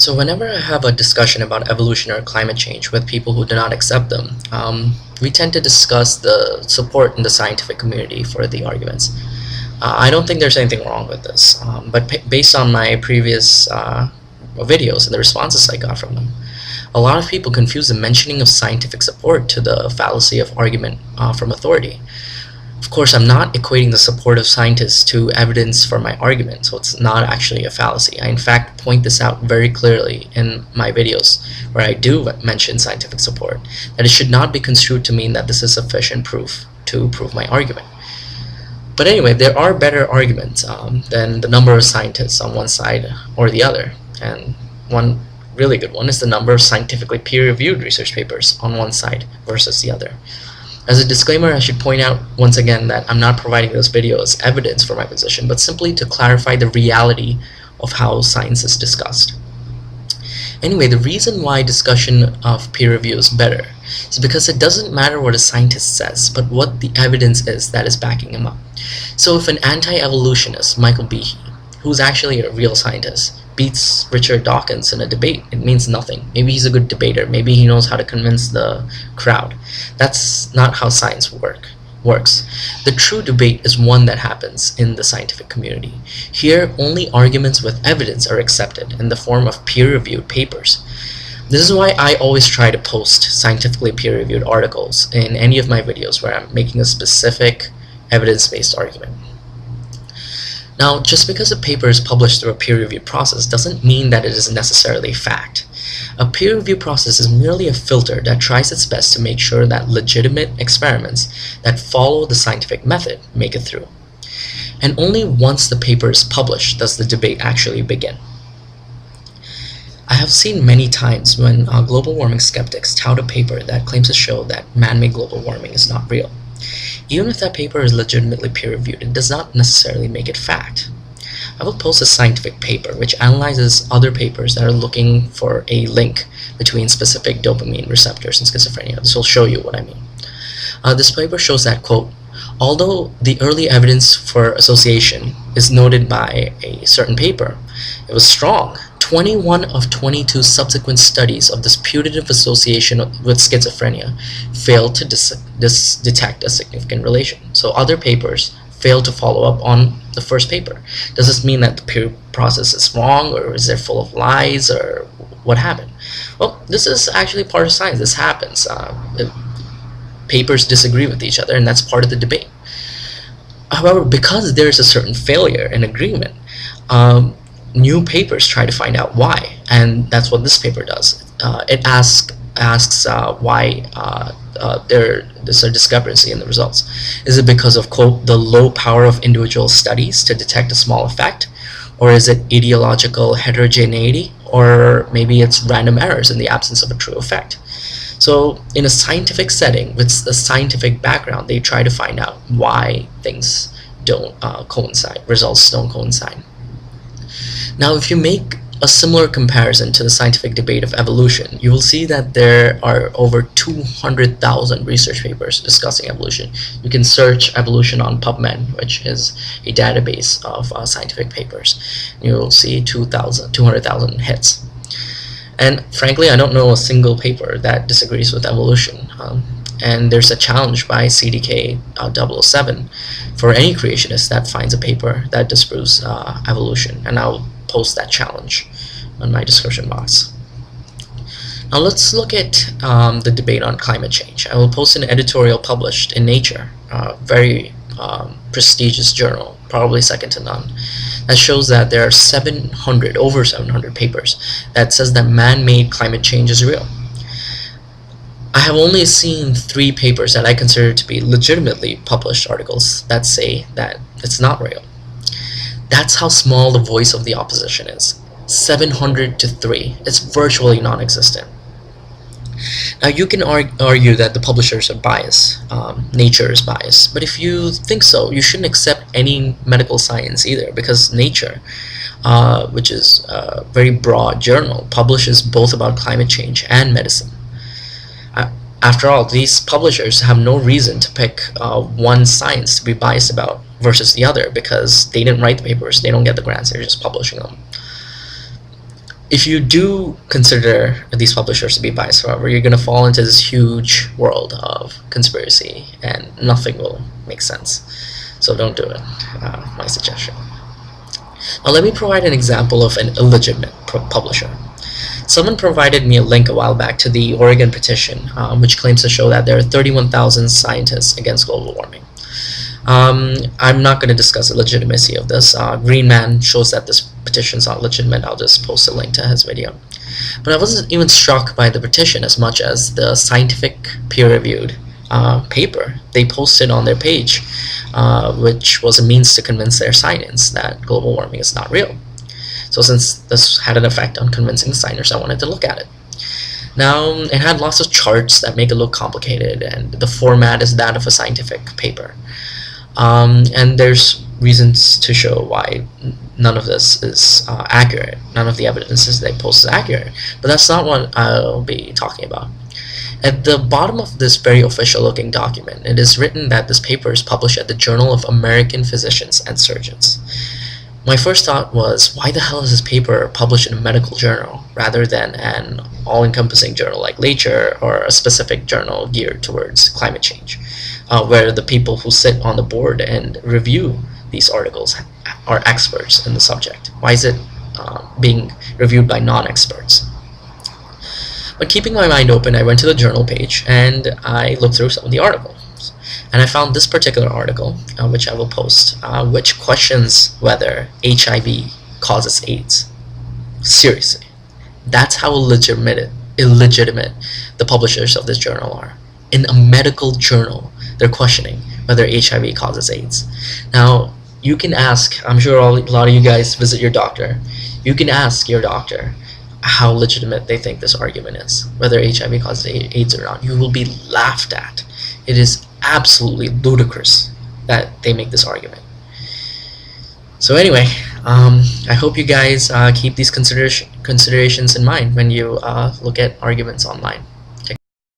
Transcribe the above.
So whenever I have a discussion about evolution or climate change with people who do not accept them, we tend to discuss the support in the scientific community for the arguments. I don't think there's anything wrong with this, but based on my previous videos and the responses I got from them, a lot of people confuse the mentioning of scientific support to the fallacy of argument from authority. Of course, I'm not equating the support of scientists to evidence for my argument, so it's not actually a fallacy. I in fact point this out very clearly in my videos where I do mention scientific support, that it should not be construed to mean that this is sufficient proof to prove my argument. But anyway, there are better arguments than the number of scientists on one side or the other, and one really good one is the number of scientifically peer-reviewed research papers on one side versus the other. As a disclaimer, I should point out once again that I'm not providing this video as evidence for my position, but simply to clarify the reality of how science is discussed. Anyway, the reason why discussion of peer review is better is because it doesn't matter what a scientist says, but what the evidence is that is backing him up. So if an anti-evolutionist, Michael Behe, who's actually a real scientist, beats Richard Dawkins in a debate, it means nothing. Maybe he's a good debater, maybe he knows how to convince the crowd. That's not how science works. The true debate is one that happens in the scientific community. Here, only arguments with evidence are accepted in the form of peer-reviewed papers. This is why I always try to post scientifically peer-reviewed articles in any of my videos where I'm making a specific evidence-based argument. Now, just because a paper is published through a peer-review process doesn't mean that it is necessarily fact. A peer review process is merely a filter that tries its best to make sure that legitimate experiments that follow the scientific method make it through. And only once the paper is published does the debate actually begin. I have seen many times when global warming skeptics tout a paper that claims to show that man-made global warming is not real. Even if that paper is legitimately peer-reviewed, it does not necessarily make it fact. I will post a scientific paper which analyzes other papers that are looking for a link between specific dopamine receptors and schizophrenia. This will show you what I mean. This paper shows that, quote, although the early evidence for association is noted by a certain paper, it was strong. 21 of 22 subsequent studies of this putative association with schizophrenia failed to detect a significant relation. So other papers failed to follow up on the first paper. Does this mean that the peer process is wrong, or is it full of lies, or what happened? Well, this is actually part of science. This happens. Papers disagree with each other, and that's part of the debate. However, because there's a certain failure in agreement, new papers try to find out why, and that's what this paper does. It asks why there's a discrepancy in the results. Is it because of, quote, the low power of individual studies to detect a small effect, or is it etiological heterogeneity, or maybe it's random errors in the absence of a true effect? So in a scientific setting with a scientific background, they try to find out why things don't coincide, results don't coincide. Now, if you make a similar comparison to the scientific debate of evolution, you will see that there are over 200,000 research papers discussing evolution. You can search evolution on PubMed, which is a database of scientific papers. You will see 200,000 hits. And frankly, I don't know a single paper that disagrees with evolution. And there's a challenge by CDK 007 for any creationist that finds a paper that disproves evolution, and I'll post that challenge on my description box. Now let's look at the debate on climate change. I will post an editorial published in Nature, a very prestigious journal, probably second to none, that shows that there are over 700 papers that says that man-made climate change is real. I have only seen 3 papers that I consider to be legitimately published articles that say that it's not real. That's how small the voice of the opposition is. 700 to 3. It's virtually non-existent. Now you can argue that the publishers are biased, Nature is biased, but if you think so, you shouldn't accept any medical science either, because Nature, which is a very broad journal, publishes both about climate change and medicine. After all, these publishers have no reason to pick one science to be biased about versus the other, because they didn't write the papers, they don't get the grants, they're just publishing them. If you do consider these publishers to be biased, however, you're going to fall into this huge world of conspiracy and nothing will make sense. So don't do it, my suggestion. Now let me provide an example of an illegitimate publisher. Someone provided me a link a while back to the Oregon Petition, which claims to show that there are 31,000 scientists against global warming. I'm not going to discuss the legitimacy of this. Green Man shows that this petition is not legitimate. I'll just post a link to his video. But I wasn't even struck by the petition as much as the scientific peer-reviewed paper they posted on their page, which was a means to convince their science that global warming is not real. So since this had an effect on convincing scientists, I wanted to look at it. Now, it had lots of charts that make it look complicated, and the format is that of a scientific paper. And there's reasons to show why none of this is accurate. None of the evidences they post is accurate. But that's not what I'll be talking about. At the bottom of this very official looking document, it is written that this paper is published at the Journal of American Physicians and Surgeons. My first thought was, why the hell is this paper published in a medical journal rather than an all-encompassing journal like Nature or a specific journal geared towards climate change, where the people who sit on the board and review these articles are experts in the subject? Why is it being reviewed by non-experts? But keeping my mind open, I went to the journal page and I looked through some of the articles. And I found this particular article, which I will post, which questions whether HIV causes AIDS. Seriously. That's how illegitimate the publishers of this journal are. In a medical journal, they're questioning whether HIV causes AIDS. Now, you can ask, I'm sure a lot of you guys visit your doctor, you can ask your doctor how legitimate they think this argument is, whether HIV causes AIDS or not. You will be laughed at. It is absolutely ludicrous that they make this argument. So anyway, I hope you guys keep these considerations in mind when you look at arguments online.